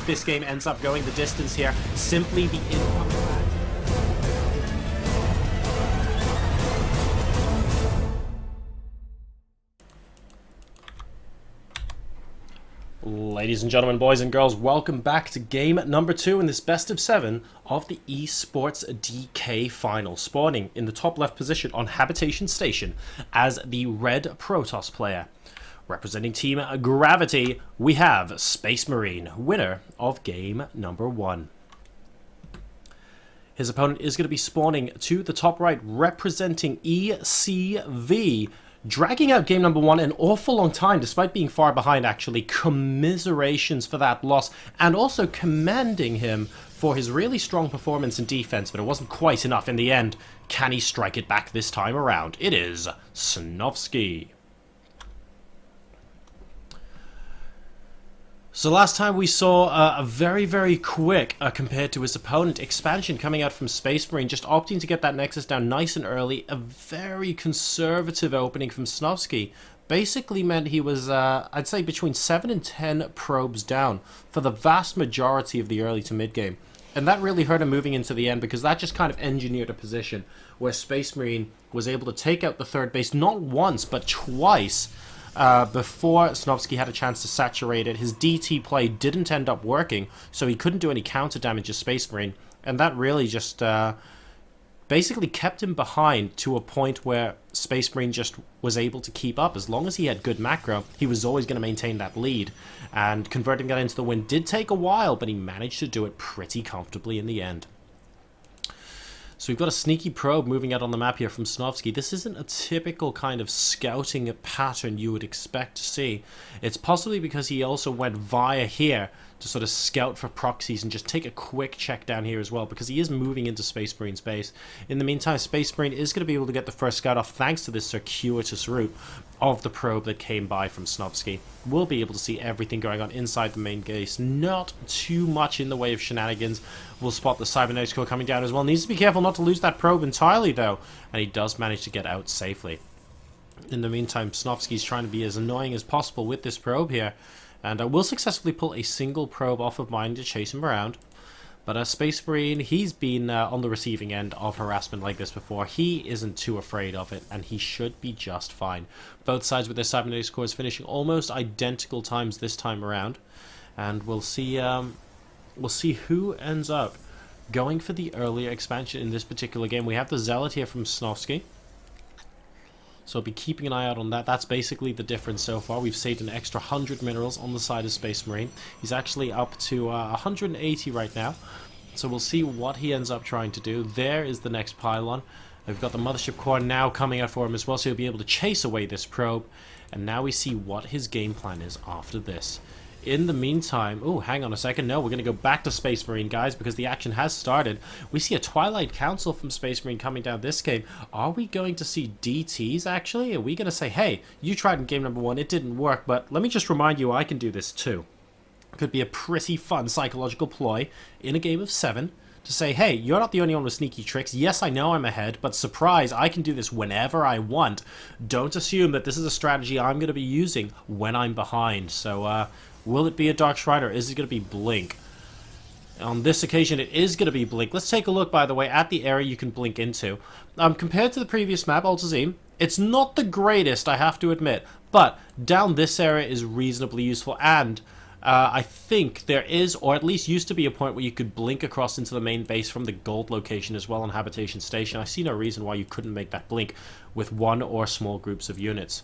this game ends up going the distance here. Simply the incoming... Ladies and gentlemen, boys and girls, welcome back to game number 2 in this best of 7 of the ESports.DK final. Spawning in the top left position on Habitation Station as the red Protoss player. Representing Team Gravity, we have SpaceMarine, winner of game number 1. His opponent is going to be spawning to the top right, representing ECV, dragging out game number 1 an awful long time, despite being far behind, actually. Commiserations for that loss, and also commending him for his really strong performance in defense, but it wasn't quite enough in the end. Can he strike it back this time around? It is Snovski. So last time we saw a very quick, compared to his opponent, expansion coming out from SpaceMarine, just opting to get that Nexus down nice and early. A very conservative opening from Snovski basically meant he was, I'd say, between 7 and 10 probes down for the vast majority of the early to mid game. And that really hurt him moving into the end, because that just kind of engineered a position where SpaceMarine was able to take out the third base not once, but twice, before Snovski had a chance to saturate it. His DT play didn't end up working, so he couldn't do any counter damage to SpaceMarine, and that really just basically kept him behind to a point where SpaceMarine just was able to keep up. As long as he had good macro, he was always going to maintain that lead, and converting that into the win did take a while, but he managed to do it pretty comfortably in the end. So we've got a sneaky probe moving out on the map here from Snovski. This isn't a typical kind of scouting pattern you would expect to see. It's possibly because he also went via here to sort of scout for proxies and just take a quick check down here as well, because he is moving into SpaceMarine's base. In the meantime, SpaceMarine is going to be able to get the first scout off thanks to this circuitous route of the probe that came by from Snovski. We'll be able to see everything going on inside the main base. Not too much in the way of shenanigans. We'll spot the Cybernetics core coming down as well. Needs to be careful not to lose that probe entirely, though. And he does manage to get out safely. In the meantime, Snovski's trying to be as annoying as possible with this probe here. And will successfully pull a single probe off of mine to chase him around. But SpaceMarine, he's been on the receiving end of harassment like this before. He isn't too afraid of it, and he should be just fine. Both sides with their Cybernetics cores finishing almost identical times this time around. And we'll see who ends up going for the earlier expansion in this particular game. We have the Zealot here from Snovski, so I'll be keeping an eye out on that. That's basically the difference so far. We've saved an extra 100 minerals on the side of SpaceMarine. He's actually up to 180 right now. So we'll see what he ends up trying to do. There is the next pylon. We've got the Mothership core now coming out for him as well, so he'll be able to chase away this probe. And now we see what his game plan is after this. In the meantime, oh, hang on a second. No, we're going to go back to SpaceMarine, guys, because the action has started. We see a Twilight Council from SpaceMarine coming down this game. Are we going to see DTs, actually? Are we going to say, hey, you tried in game number 1, it didn't work, but let me just remind you I can do this too. Could be a pretty fun psychological ploy in a game of 7 to say, hey, you're not the only one with sneaky tricks. Yes, I know I'm ahead, but surprise, I can do this whenever I want. Don't assume that this is a strategy I'm going to be using when I'm behind. So, will it be a Dark Strider? Is it going to be Blink? On this occasion, it is going to be Blink. Let's take a look, by the way, at the area you can blink into. Compared to the previous map, Altazim, it's not the greatest, I have to admit, but down this area is reasonably useful, and I think there is, or at least used to be, a point where you could blink across into the main base from the gold location as well on Habitation Station. I see no reason why you couldn't make that blink with one or small groups of units.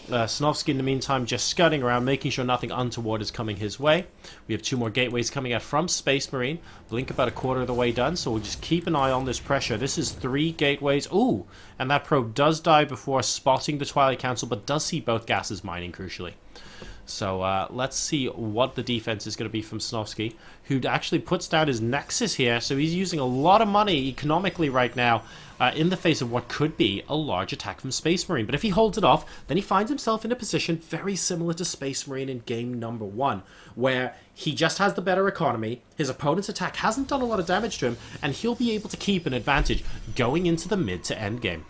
Snovski, in the meantime, just scouting around, making sure nothing untoward is coming his way. We have 2 more gateways coming out from SpaceMarine. Blink about a quarter of the way done, so we'll just keep an eye on this pressure. This is 3 gateways. Ooh, and that probe does die before spotting the Twilight Council, but does see both gases mining, crucially. So let's see what the defense is going to be from Snovski, who actually puts down his Nexus here. So he's using a lot of money economically right now in the face of what could be a large attack from SpaceMarine. But if he holds it off, then he finds himself in a position very similar to SpaceMarine in game number 1, where he just has the better economy, his opponent's attack hasn't done a lot of damage to him, and he'll be able to keep an advantage going into the mid to end game.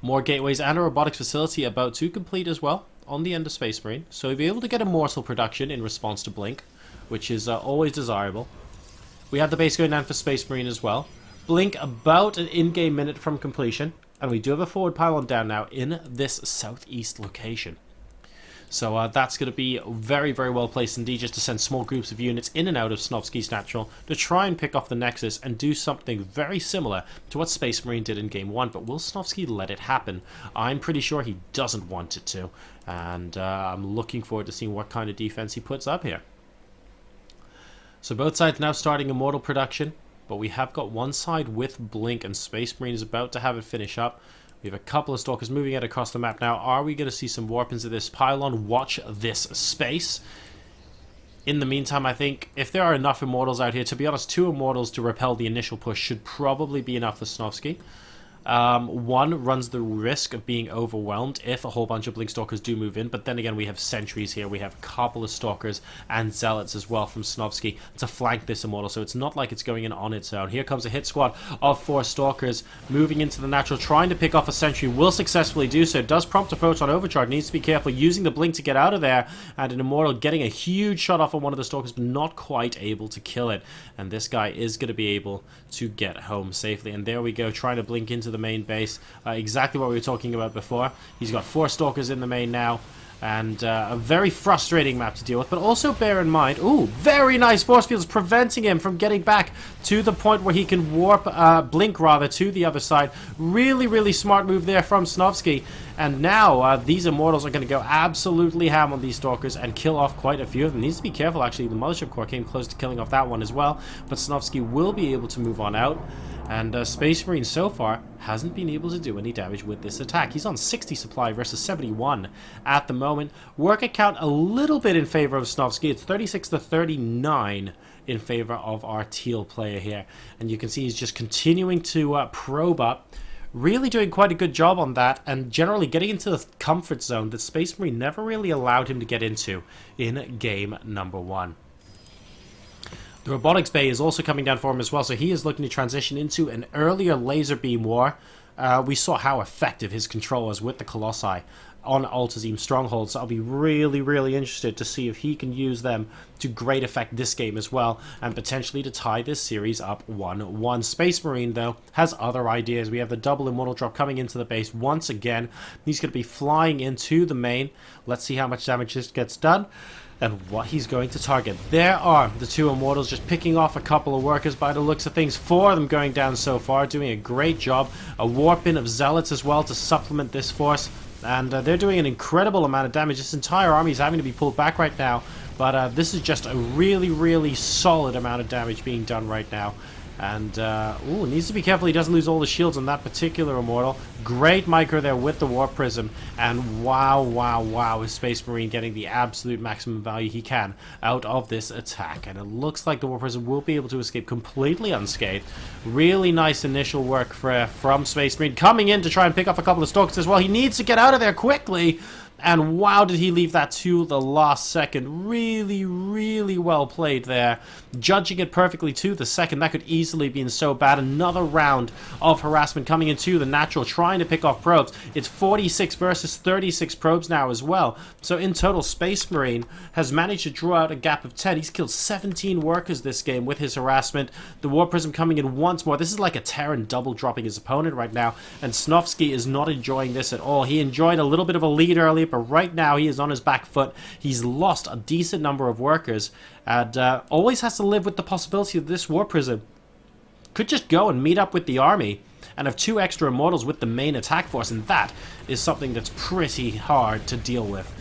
More gateways and a robotics facility about to complete as well on the end of SpaceMarine, so he'll be able to get Immortal production in response to Blink. which is always desirable. We have the base going down for Space Marine as well. Blink about an in-game minute from completion. And we do have a forward pylon down now in this southeast location. So that's going to be very, very well placed indeed, just to send small groups of units in and out of Snovski's Natural to try and pick off the Nexus and do something very similar to what Space Marine did in Game 1. But will Snovski let it happen? I'm pretty sure he doesn't want it to. And I'm looking forward to seeing what kind of defense he puts up here. So both sides now starting Immortal production. But we have got one side with Blink, and Space Marine is about to have it finish up. We have a couple of Stalkers moving out across the map now. Are we going to see some warp into this pylon? Watch this space. In the meantime, I think if there are enough Immortals out here, to be honest, 2 Immortals to repel the initial push should probably be enough for Snovski. One runs the risk of being overwhelmed if a whole bunch of Blink Stalkers do move in, but then again we have sentries here, we have a couple of Stalkers and Zealots as well from Snovski to flank this Immortal, so it's not like it's going in on its own. Here comes a hit squad of 4 Stalkers moving into the Natural, trying to pick off a sentry, will successfully do so. It does prompt a Photon Overcharge, needs to be careful using the Blink to get out of there, and an Immortal getting a huge shot off on one of the Stalkers, but not quite able to kill it, and this guy is going to be able to get home safely. And there we go, trying to blink into the main base. Exactly what we were talking about before. He's got 4 Stalkers in the main now, and a very frustrating map to deal with. But also bear in mind, ooh, very nice force fields preventing him from getting back to the point where he can warp, blink rather, to the other side. Really, really smart move there from Snovski. And now these Immortals are going to go absolutely ham on these Stalkers and kill off quite a few of them. Needs to be careful, actually. The Mothership Core came close to killing off that one as well. But Snovski will be able to move on out. And Space Marine so far hasn't been able to do any damage with this attack. He's on 60 supply versus 71 at the moment. Work account a little bit in favor of Snovski. It's 36 to 39 in favor of our teal player here. And you can see he's just continuing to probe up. Really doing quite a good job on that, and generally getting into the comfort zone that Space Marine never really allowed him to get into in game number 1. The robotics bay is also coming down for him as well, so he is looking to transition into an earlier laser beam war. We saw how effective his control was with the Colossi on Altazim strongholds, so I'll be really, really interested to see if he can use them to great effect this game as well, and potentially to tie this series up 1-1. Space Marine, though, has other ideas. We have the double Immortal drop coming into the base once again. He's going to be flying into the main. Let's see how much damage this gets done and what he's going to target. There are the 2 Immortals just picking off a couple of workers by the looks of things. 4 of them going down so far, doing a great job. A warp in of Zealots as well to supplement this force. And they're doing an incredible amount of damage. This entire army is having to be pulled back right now. But this is just a really, really solid amount of damage being done right now. And, ooh, needs to be careful he doesn't lose all the shields on that particular Immortal. Great micro there with the Warp Prism. And wow, wow, wow, is Space Marine getting the absolute maximum value he can out of this attack. And it looks like the Warp Prism will be able to escape completely unscathed. Really nice initial work from Space Marine. Coming in to try and pick off a couple of Stalkers as well. He needs to get out of there quickly. And wow, did he leave that to the last second. Really, really well played there. Judging it perfectly to the second. That could easily have been so bad. Another round of harassment coming into the Natural, trying to pick off probes. It's 46 versus 36 probes now as well. So in total, Space Marine has managed to draw out a gap of 10. He's killed 17 workers this game with his harassment. The Warp Prism coming in once more. This is like a Terran double dropping his opponent right now. And Snovski is not enjoying this at all. He enjoyed a little bit of a lead earlier, but right now he is on his back foot. He's lost a decent number of workers, and always has to live with the possibility that this Warp Prism could just go and meet up with the army and have 2 extra Immortals with the main attack force, and that is something that's pretty hard to deal with.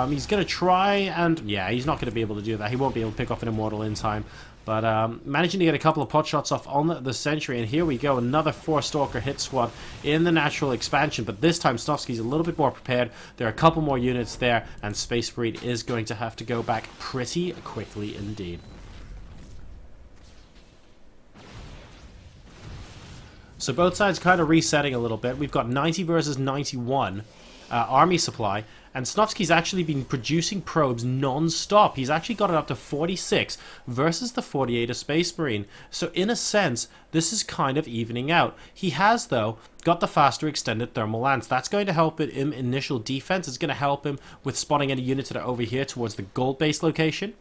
He's going to try, and yeah, he's not going to be able to do that. He won't be able to pick off an Immortal in time. But managing to get a couple of pot shots off on the sentry, and here we go, another 4 Stalker hit squad in the Natural expansion, but this time Snovski's a little bit more prepared. There are a couple more units there, and Space Marine is going to have to go back pretty quickly indeed. So both sides kind of resetting a little bit. We've got 90 versus 91 army supply, and Snovski's actually been producing probes non-stop. He's actually got it up to 46 versus the 48 of Space Marine. So in a sense, this is kind of evening out. He has, though, got the faster extended thermal lance. That's going to help him initial defense. It's going to help him with spotting any units that are over here towards the gold base location.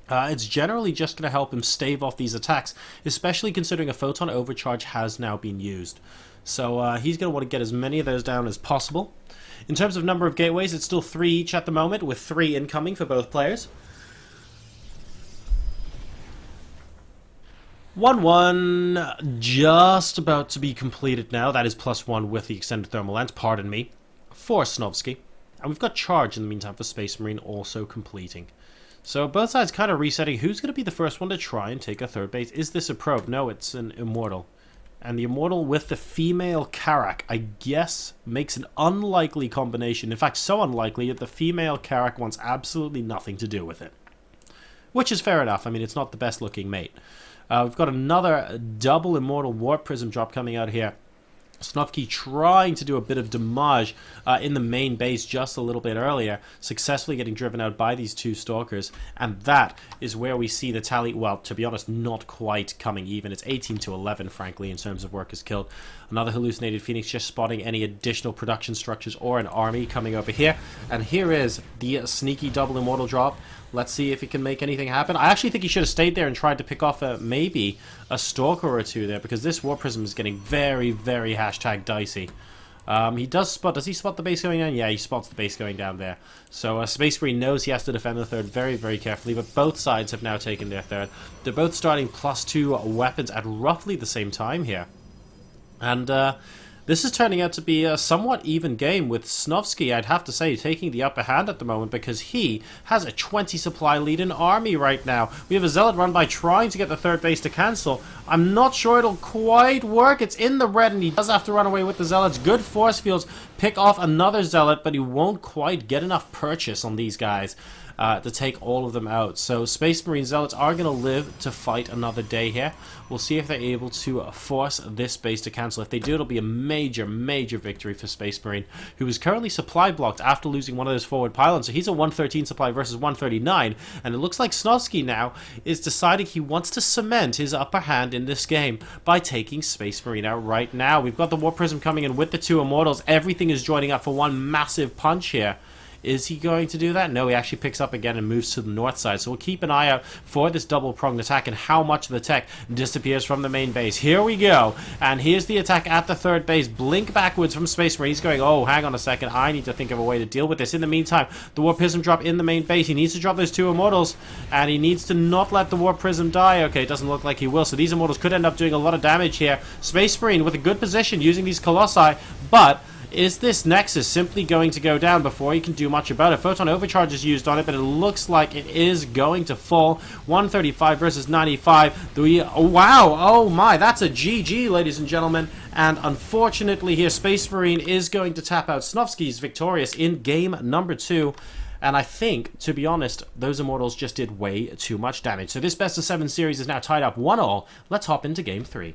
It's generally just going to help him stave off these attacks, especially considering a photon overcharge has now been used. So he's going to want to get as many of those down as possible. In terms of number of gateways, it's still 3 each at the moment, with 3 incoming for both players. 1-1, just about to be completed now. That is +1 with the extended thermal lens, pardon me, for Snovski. And we've got charge in the meantime for SpaceMarine also completing. So both sides kind of resetting. Who's going to be the first one to try and take a third base? Is this a probe? No, it's an Immortal. And the Immortal with the female Karak, I guess, makes an unlikely combination. In fact, so unlikely that the female Karak wants absolutely nothing to do with it. Which is fair enough. I mean, it's not the best looking mate. We've got another double Immortal Warp Prism drop coming out here. Snovski trying to do a bit of damage in the main base just a little bit earlier, successfully getting driven out by these 2 Stalkers, and that is where we see the tally, well, to be honest, not quite coming even. It's 18-11, frankly, in terms of workers killed. Another hallucinated Phoenix just spotting any additional production structures or an army coming over here, and here is the sneaky double Immortal drop. Let's see if he can make anything happen. I actually think he should have stayed there and tried to pick off maybe a Stalker or 2 there, because this War Prism is getting very, very #dicey. He does he spot the base going down? Yeah, he spots the base going down there. So Space Marine knows he has to defend the third very, very carefully, but both sides have now taken their third. They're both starting +2 weapons at roughly the same time here. And this is turning out to be a somewhat even game, with Snovski, I'd have to say, taking the upper hand at the moment, because he has a 20 supply lead in army right now. We have a Zealot run by trying to get the third base to cancel. I'm not sure it'll quite work. It's in the red, and he does have to run away with the Zealots. Good force fields pick off another Zealot, but he won't quite get enough purchase on these guys to take all of them out. So Space Marine Zealots are going to live to fight another day here. We'll see if they're able to force this base to cancel. If they do, it'll be a major, major victory for Space Marine, who is currently supply blocked after losing one of those forward pylons. So he's a 113 supply versus 139, and it looks like Snovski now is deciding he wants to cement his upper hand in this game by taking Space Marine out right now. We've got the War Prism coming in with the 2 Immortals. Everything is joining up for one massive punch here. Is he going to do that? No, he actually picks up again and moves to the north side. So we'll keep an eye out for this double-pronged attack and how much of the tech disappears from the main base. Here we go. And here's the attack at the third base. Blink backwards from Space Marine. He's going, oh, hang on a second. I need to think of a way to deal with this. In the meantime, the War Prism drop in the main base. He needs to drop those 2 Immortals. And he needs to not let the War Prism die. Okay, it doesn't look like he will. So these Immortals could end up doing a lot of damage here. Space Marine with a good position using these Colossi. But is this Nexus simply going to go down before he can do much about it? Photon overcharge is used on it, but it looks like it is going to fall. 135 versus 95. Wow, oh my, that's a GG, ladies and gentlemen. And unfortunately here, Space Marine is going to tap out. Snovski's victorious in game number 2. And I think, to be honest, those Immortals just did way too much damage. So this best of 7 series is now tied up 1-1. Let's hop into game 3.